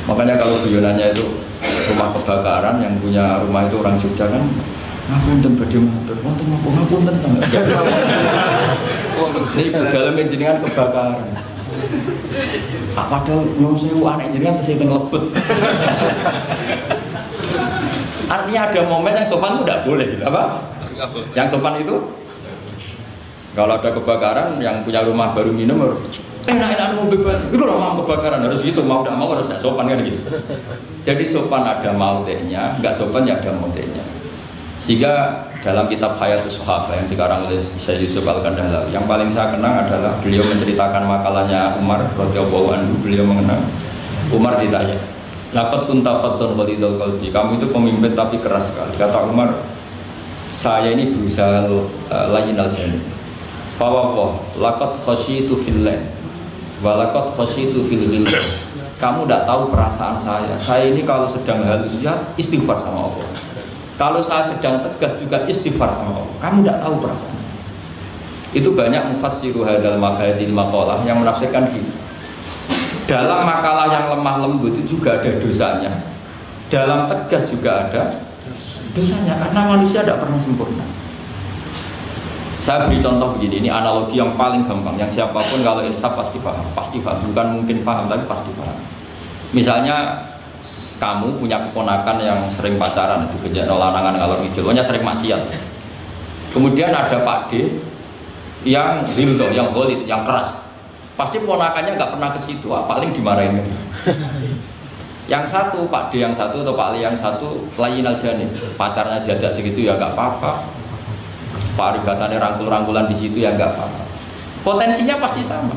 Makanya kalau guyonannya itu rumah kebakaran, yang punya rumah itu orang Jogja kan, ngapunten badhe matur, wonten napa ngapunten sampe. Ini dalam jenengan kebakaran. Padahal nyuwun sewu anak jenengan tesih teng lebet. Artinya ada momen yang sopan itu tidak boleh, gitu. Apa? Yang sopan itu kalau ada kebakaran, yang punya rumah baru minum, enak-enak mau bebas. Itu loh mau kebakaran harus gitu, mau tidak mau harus tidak sopan kan gitu. Jadi sopan ada maudenya, nggak sopan ya ada maudenya. Sehingga dalam kitab Hayatus Sahabah yang dikarang oleh Syekh Yusuf Al-Kandahlah, yang paling saya kenang adalah beliau menceritakan makalahnya Umar radhiyallahu anhu. Beliau mengenang Umar ditanya, "Laqad kunta fattun walidul qalbi." Kamu itu pemimpin tapi keras sekali. Kata Umar, "Saya ini berusaha layyinal janib. Fa wa laqad khasyitu fillah wa laqad khasyitu fil ghillah." Kamu tidak tahu perasaan saya. Saya ini kalau sedang halus ya istighfar sama Allah. Kalau saya sedang tegas juga istighfar sama Allah. Kamu tidak tahu perasaan saya. Itu banyak mufassiru hadal maqalatil maqalah yang menafsirkan gini. Dalam makalah yang lemah lembut itu juga ada dosanya. Dalam tegas juga ada dosanya, karena manusia tidak pernah sempurna. Saya beri contoh begini, ini analogi yang paling gampang, yang siapapun kalau insaf pasti paham, bukan mungkin paham tapi pasti paham. Misalnya kamu punya keponakan yang sering pacaran, itu kerja lanangan ngalor ngidul, pokoknya sering maksiat. Kemudian ada Pak D yang rildo, yang ghalid, yang keras. Pasti ponakannya nggak pernah ke situ, paling dimarahin. Yang satu Pak D yang satu atau Pak Ali yang satu layyinal janib, pacarnya jadak segitu ya nggak apa-apa. Paribasannya rangkul-rangkulan di situ ya nggak apa-apa. Potensinya pasti sama.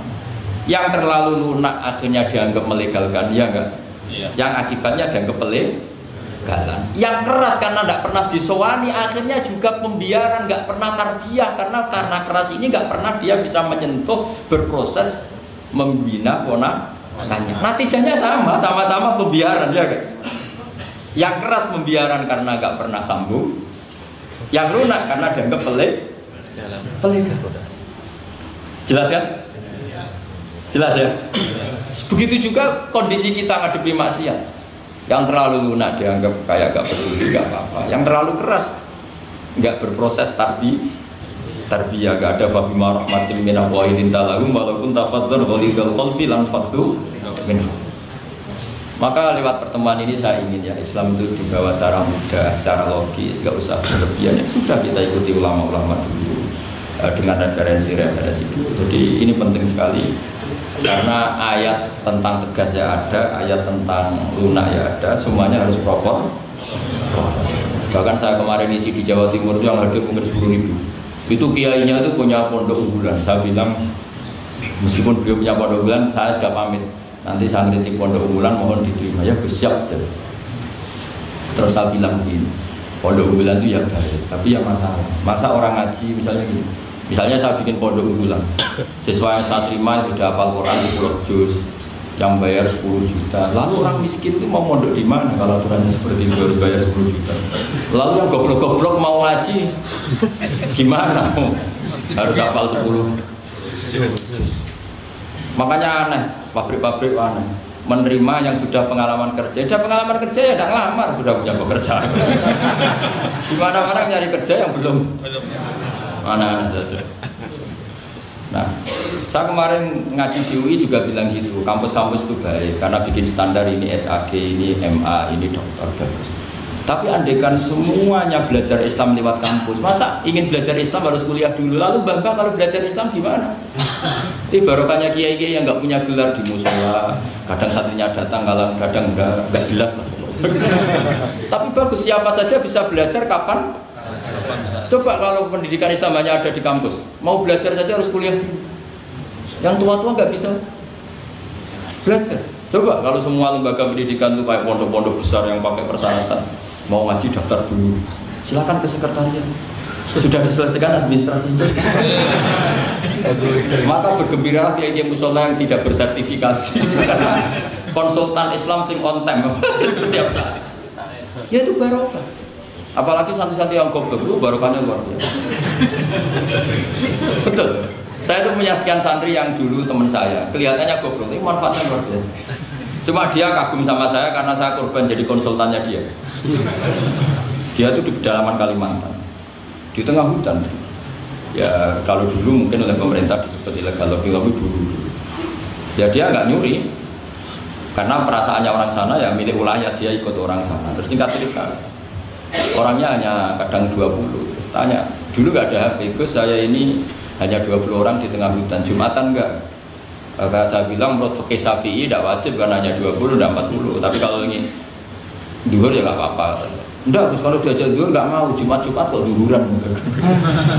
Yang terlalu lunak akhirnya dianggap melegalkan, ya enggak? Iya. Yang akibatnya dianggap pelegalan. Yang keras karena tidak pernah disowani, akhirnya juga pembiaran, nggak pernah tarbiyah, karena keras ini nggak pernah dia bisa menyentuh, berproses membina ponakannya. Natijanya sama-sama pembiaran, ya kan? Yang keras pembiaran karena nggak pernah sambung, yang lunak karena dianggap pelegalan. Jelas kan? Jelas ya? Begitu juga kondisi kita ngadepi maksiat. Yang terlalu lunak dianggap kayak gak peduli, gak apa-apa. Yang terlalu keras gak berproses tarbiyah, gak ada fabima rahmatin minallahi lintalahum walaupun tafadzal ghalidul qalbi lan faddu minhu. Maka lewat pertemuan ini saya ingin ya Islam itu dibawa secara mudah, secara logis, gak usah berlebihan. Ya sudah, kita ikuti ulama-ulama dulu dengan referensi-referensi dulu. Jadi ini penting sekali. Karena ayat tentang tegas ya ada, ayat tentang lunak ya ada, semuanya harus proper. Bahkan saya kemarin isi di Jawa Timur yang hadir mungkin 10.000. Itu kiainya itu punya pondok unggulan. Saya bilang meskipun beliau punya pondok unggulan, saya sudah pamit. Nanti saya kritik pondok unggulan mohon diterima ya, siap. Terus saya bilang begini, pondok unggulan itu ya baik, tapi ya masa orang ngaji misalnya gini. Misalnya saya bikin pondok unggulan, siswa yang saya terima sudah hafal Quran 10 juz, yang bayar 10 juta. Lalu orang miskin itu mau mondok di mana kalau aturannya seperti itu harus bayar 10 juta? Lalu yang goblok-goblok mau ngaji, gimana? Harus hafal 10 juz. Makanya aneh, pabrik-pabrik aneh. Menerima yang sudah pengalaman kerja, sudah pengalaman kerja ya tidak ngelamar, sudah punya pekerjaan. Gimana orang nyari kerja yang belum? Mana saja. Nah, saya kemarin ngaji di UI juga bilang gitu, kampus-kampus itu baik karena bikin standar ini SAG, ini MA, ini dokter bagus. Tapi andaikan semuanya belajar Islam lewat kampus, masa ingin belajar Islam harus kuliah dulu, lalu bangga kalau belajar Islam gimana? Ini barokahnya kiai-kiai yang nggak punya gelar di musola, kadang santrinya datang, kadang nggak jelas lah. Tapi bagus, siapa saja bisa belajar kapan? Coba kalau pendidikan Islam hanya ada di kampus, mau belajar saja harus kuliah. Yang tua-tua nggak bisa belajar. Coba kalau semua lembaga pendidikan itu kayak pondok-pondok besar yang pakai persyaratan, mau ngaji daftar dulu, silakan ke sekretariat. Sudah diselesaikan administrasinya. Maka bergembiralah kiai musola yang tidak bersertifikasi karena konsultan Islam sing on time setiap saat. Ya itu barokah. Apalagi santri-santri yang goblok itu barokahnya luar biasa. Betul. Saya itu punya sekian santri yang dulu teman saya, kelihatannya goblok, tapi manfaatnya luar biasa. Cuma dia kagum sama saya karena saya korban jadi konsultannya dia. Dia tuh di pedalaman Kalimantan, di tengah hutan. Ya kalau dulu mungkin oleh pemerintah disebut ilegal logging, tapi dulu. Ya dia nggak nyuri, karena perasaannya orang sana ya milik wilayah, dia ikut orang sana. Terus singkat cerita, orangnya hanya kadang 20. Terus tanya, dulu nggak ada HP, Gus saya ini hanya 20 orang di tengah hutan, Jumatan enggak? Kalau saya bilang menurut fikih Syafi'i tidak wajib kan hanya 20 dan 40, tapi kalau ingin duhur ya nggak apa-apa. Enggak, Gus kalau diajak duhur nggak mau, Jumat-Jumat kok duhuran.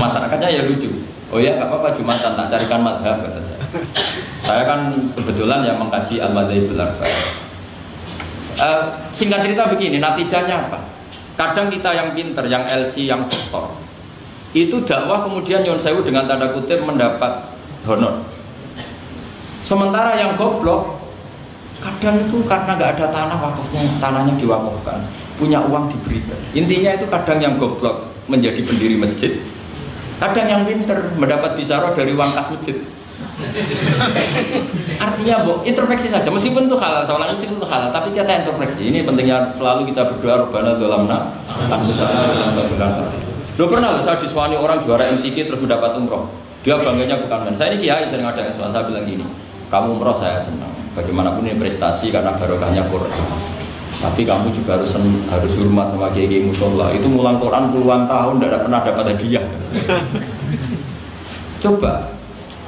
Masyarakatnya ya lucu. Oh ya nggak apa-apa Jumatan, tak carikan madhab kata saya. Saya kan kebetulan yang mengkaji al-madzhabul arba'a. Singkat cerita begini, natijahnya apa? Kadang kita yang pinter, yang LC, yang doktor, itu dakwah kemudian nyon sewu dengan tanda kutip mendapat honor. Sementara yang goblok, kadang itu karena nggak ada tanah wakafnya, tanahnya diwakafkan, punya uang diberikan. Intinya itu kadang yang goblok menjadi pendiri masjid, kadang yang pinter mendapat bisaroh dari uang kas masjid. Artinya introspeksi saja, meskipun itu halal, soalnya meskipun itu halal, tapi kita introspeksi. Ini pentingnya selalu kita berdoa Rabbana dzalamna anfusana. Lo pernah saya disuani orang juara MTQ terus mendapat umroh, dia bangganya bukan main. Saya ini kiai sering ada yang saya bilang gini, kamu umroh saya senang, bagaimanapun ini prestasi karena barokahnya Quran. Tapi kamu juga harus hormat sama kiai musola. Itu ngulang Quran puluhan tahun tidak pernah dapat hadiah. Coba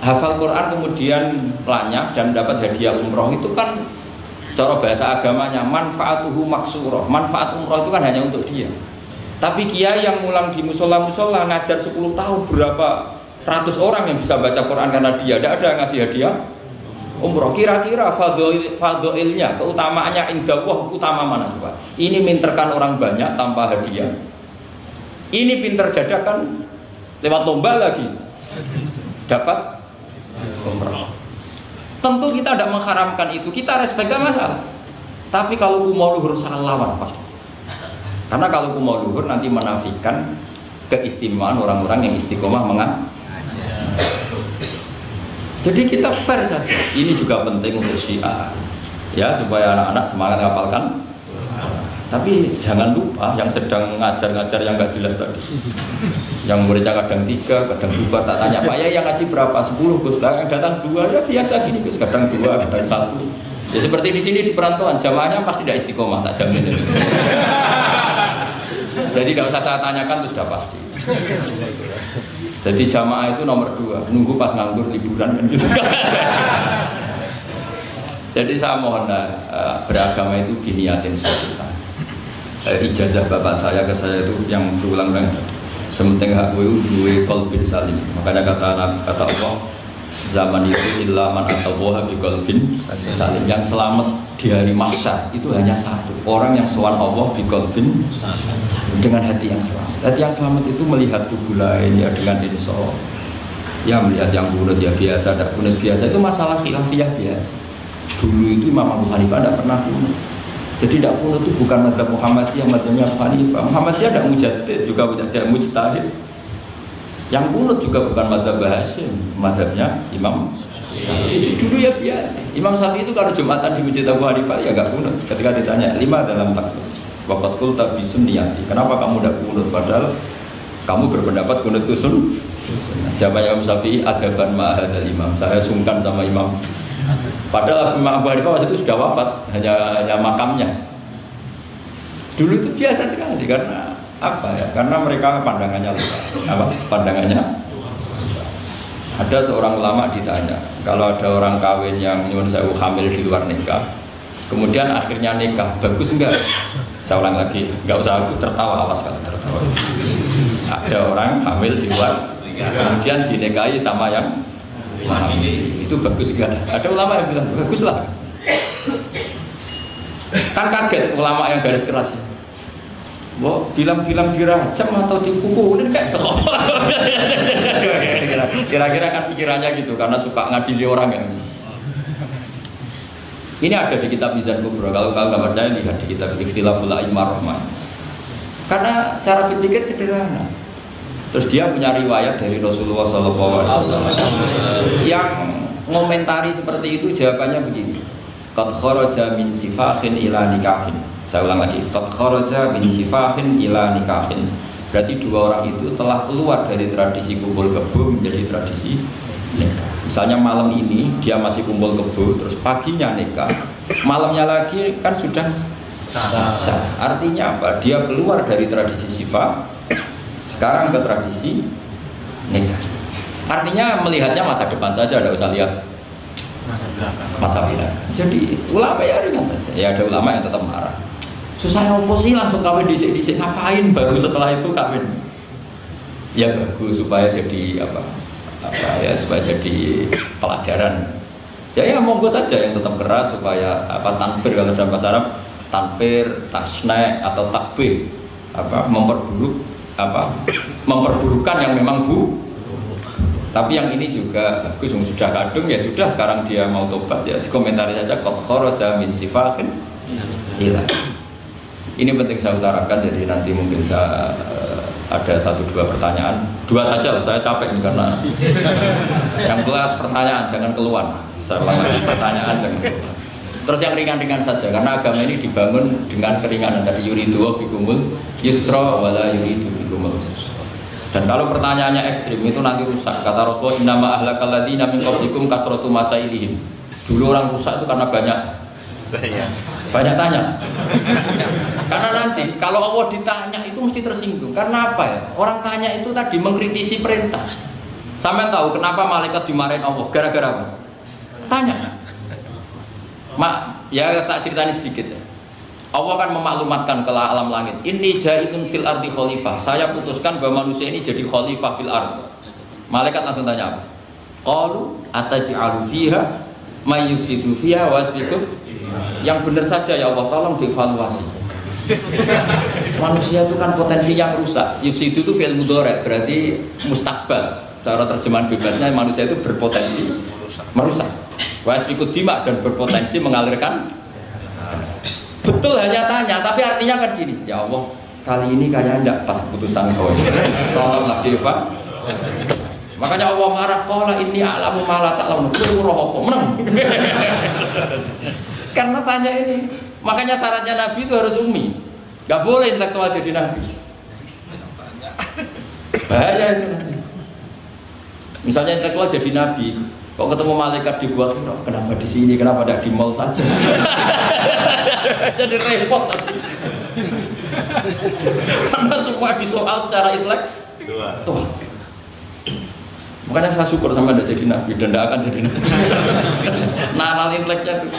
hafal Quran kemudian lanyah dan dapat hadiah umroh, itu kan cara bahasa agamanya manfaatuhu maksurah. Manfaat umroh itu kan hanya untuk dia. Tapi kiai yang ngulang di musola-musola ngajar 10 tahun berapa ratus orang yang bisa baca Quran karena dia, tidak ada yang ngasih hadiah umroh. Kira-kira fadhoilnya, keutamaannya indallah utama mana coba? Ini minterkan orang banyak tanpa hadiah, ini pinter dadakan lewat lomba lagi dapat umroh. Tentu kita tidak mengharamkan itu, kita respect, gak masalah. Tapi kalau kumau luhur salah lawan pasti. Karena kalau kumau luhur nanti menafikan keistimewaan orang-orang yang istiqomah mengajar. Jadi kita fair saja. Ini juga penting untuk syiar, ya, supaya anak-anak semangat ngapalkan. Tapi jangan lupa yang sedang ngajar-ngajar yang nggak jelas tadi, yang muridnya kadang 3, kadang 2, tak tanya Pak ya yang ngaji berapa? 10 Gus, yang datang 2 ya biasa gini Gus, kadang 2, kadang 1. Ya seperti di sini di perantauan jamaahnya pasti tidak istiqomah, tak jamin ini. Jadi tidak usah saya tanyakan itu sudah pasti. Jadi jamaah itu nomor 2, nunggu pas nganggur liburan kan gitu. Jadi saya mohon beragama itu diniatin suatu. Ijazah bapak saya ke saya itu yang berulang-ulang, sementing hak gue qalbin salim. Makanya kata Allah, zaman itu illa man atallaha biqalbin salim. Yang selamat di hari mahsyar itu hanya satu, orang yang sowan Allah biqalbin salim, dengan hati yang selamat. Hati yang selamat itu melihat tubuh lain ya dengan insaf. Ya melihat yang kunut ya biasa, tidak kunut biasa, itu masalah khilafiyah biasa. Dulu itu Imam Abu Hanifah tidak pernah kunut. Jadi tidak kunut itu bukan madzhab Muhammadiyah, madzhabnya Abu Hanifah. Muhammadiyah tidak mujaddid, juga tidak mujtahid. Yang kunut juga bukan madzhab Hasyim, madzhabnya Imam Syafi'i. Dulu ya biasa. Imam Syafi'i itu kalau Jumatan di Masjid Abu Hanifah ya enggak kunut. Ketika ditanya 5 dalam takbir, waqad qulta bi sunniyati. Kenapa kamu tidak kunut padahal kamu berpendapat kunut itu Jawabnya Imam Syafi'i, adaban ma'ahadal imam. Saya sungkan sama imam. Padahal Imam Abu Hanifah waktu itu sudah wafat, hanya makamnya. Dulu itu biasa sekali karena apa ya? Karena mereka pandangannya luas. Apa? Pandangannya. Ada seorang ulama ditanya, kalau ada orang kawin yang nyuwun sewu hamil di luar nikah, kemudian akhirnya nikah, bagus enggak? Saya ulang lagi, enggak usah aku tertawa, awas kalau tertawa. Ada orang hamil di luar, kemudian dinikahi sama yang itu bagus enggak? Ada ulama yang bilang bagus lah. Kan kaget ulama yang garis keras. Wah, bilang-bilang dirajam atau dipukulin kayak kira-kira kan pikirannya gitu karena suka ngadili orang yang. Ini ada di kitab Mizan Kubro. Kalau nggak percaya lihat di kitab Ikhtilaful A'immah Rahmah. Karena cara berpikir sederhana. Terus dia punya riwayat dari Rasulullah SAW yang ngomentari seperti itu, jawabannya begini. qad kharaja min sifahin ila nikahin. Saya ulang lagi, qad kharaja min sifahin ila nikahin. Berarti dua orang itu telah keluar dari tradisi kumpul kebo menjadi tradisi nikah. Misalnya malam ini dia masih kumpul kebo, terus paginya nikah, malamnya lagi kan sudah sah. Artinya apa? Dia keluar dari tradisi sifat, sekarang ke tradisi nikah. Artinya melihatnya masa depan saja, tidak usah lihat masa belakang. Jadi ulama ya ringan saja. Ya ada ulama yang tetap marah. Susah ngopo sih langsung kawin disik-disik, ngapain baru setelah itu kawin? Ya bagus supaya jadi apa ya, supaya jadi pelajaran. Ya monggo saja yang tetap keras supaya tanfir, kalau dalam bahasa Arab tanfir, tasna atau takbir, memperburukan yang memang tapi yang ini juga bagus, sudah kadung ya sudah, sekarang dia mau tobat ya dikomentari saja qad kharaja min sifahin ila. Ini penting saya utarakan, jadi nanti mungkin saya ada 1-2 pertanyaan, 2 saja lah, saya capek nih karena yang kelas pertanyaan jangan keluar, saya ulangi pertanyaan jangan keluar. Terus yang ringan-ringan saja, karena agama ini dibangun dengan keringanan. Tadi yuridu bikumul yusra wala yuridu bikumul usra. Dan kalau pertanyaannya ekstrim itu nanti rusak. Kata Rasulullah, innama ahlakal ladzina min qablikum kasratu masailihim. Dulu orang rusak itu karena banyak tanya. Karena nanti kalau Allah ditanya itu mesti tersinggung. Karena apa ya? Orang tanya itu tadi mengkritisi perintah. Sampai tahu kenapa malaikat dimarahin Allah? Gara-gara apa? Tanya. Ya tak ceritanya sedikit ya. Allah kan memaklumatkan ke alam langit. Inni ja'ilun fil ardi khalifah. Saya putuskan bahwa manusia ini jadi khalifah fil ard. Malaikat langsung tanya apa? Qalu ataj'alu fiha may yufsidu fiha wa yasfiku. Yang benar saja ya Allah, tolong dievaluasi. Manusia itu kan potensi yang rusak. Yufsidu itu fi'il mudhari', berarti mustakbal. Cara terjemahan bebasnya manusia itu berpotensi merusak. Wa yasfiku dima, dan berpotensi mengalirkan. Betul hanya tanya, tapi artinya kan gini, ya Allah, kali ini kayaknya enggak pas keputusan kau ini. Tolonglah Deva. Makanya Allah marah, qala inni a'lamu ma la ta'lamun. Kuwi roh apa? Meneng. Karena tanya ini. Makanya syaratnya Nabi itu harus ummi. Enggak boleh intelektual jadi Nabi. Bahaya itu. Misalnya intelektual jadi Nabi, kok ketemu malaikat di gua Hira, kenapa di sini, kenapa tidak di mall saja? Jadi repot. Karena semua disoal secara intelektual. Makanya saya syukur sama tidak jadi nabi dan tidak akan jadi nabi. Naral inteleknya itu.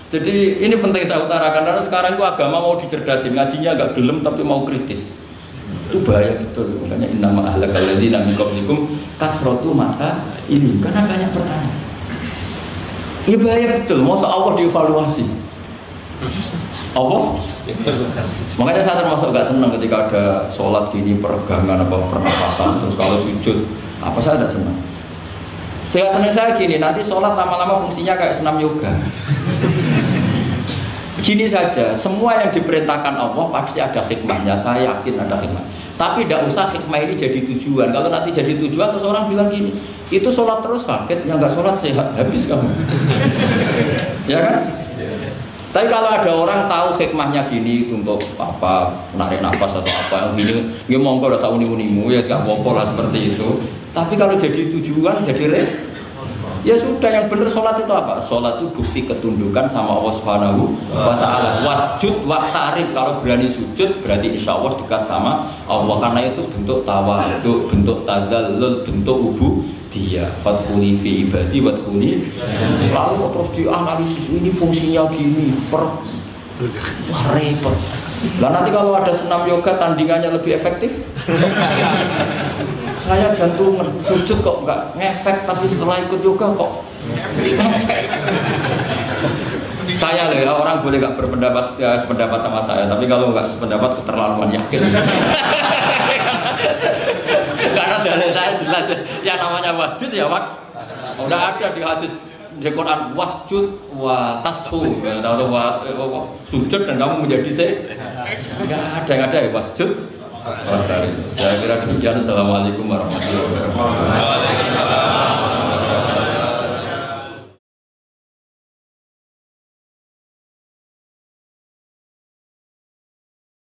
Jadi ini penting saya utarakan, karena sekarang itu agama mau dicerdasin, ngajinya agak gelem tapi mau kritis. Itu bahaya betul. Makanya innama ahlakal ladzina min qablikum kasratu masa ini, karena banyak pertanyaan. Ini bahaya betul. Masa Allah dievaluasi? Allah? Makanya saya termasuk gak senang ketika ada sholat gini, peregangan apa pernapasan, terus kalau sujud apa, saya tidak senang. Senang saya gini, nanti sholat lama-lama fungsinya kayak senam yoga. Gini saja, semua yang diperintahkan Allah pasti ada hikmahnya, saya yakin ada hikmah. Tapi tidak usah hikmah ini jadi tujuan. Kalau nanti jadi tujuan, terus orang bilang gini, itu sholat terus sakit, yang nggak sholat sehat, habis kamu. Ya kan? Tapi kalau ada orang tahu hikmahnya gini untuk apa, menarik nafas atau apa, yang gini, ya monggo lah sauni-unimu, ya nggak apa-apa lah seperti itu. Tapi kalau jadi tujuan, jadi ya sudah, yang benar sholat itu apa? Sholat itu bukti ketundukan sama Allah Subhanahu wa ta'ala. Wasjud wa ta'rif, kalau berani sujud berarti insya Allah dekat sama Allah. Karena itu bentuk tawadhu, bentuk tadzallul, bentuk ubudiyah. Fadkhuli fi ibadi wadkhuli. Lalu terus dianalisis ini fungsinya gini, wah repot. Lah nanti kalau ada senam yoga tandingannya lebih efektif. Saya jantungan, sujud kok nggak ngefek, tapi setelah ikut yoga kok ngefek. Saya lah, orang boleh nggak berpendapat ya, sependapat sama saya, tapi kalau nggak sependapat keterlaluan, yakin. Karena dari saya jelas, yang namanya wasjud ya udah ada di hadis di Quran, wasjud wa tasfu, atau sujud dan kamu menjadi nggak ada yang ada ya wasjud. Saya kira demikian. Assalamualaikum warahmatullahi wabarakatuh.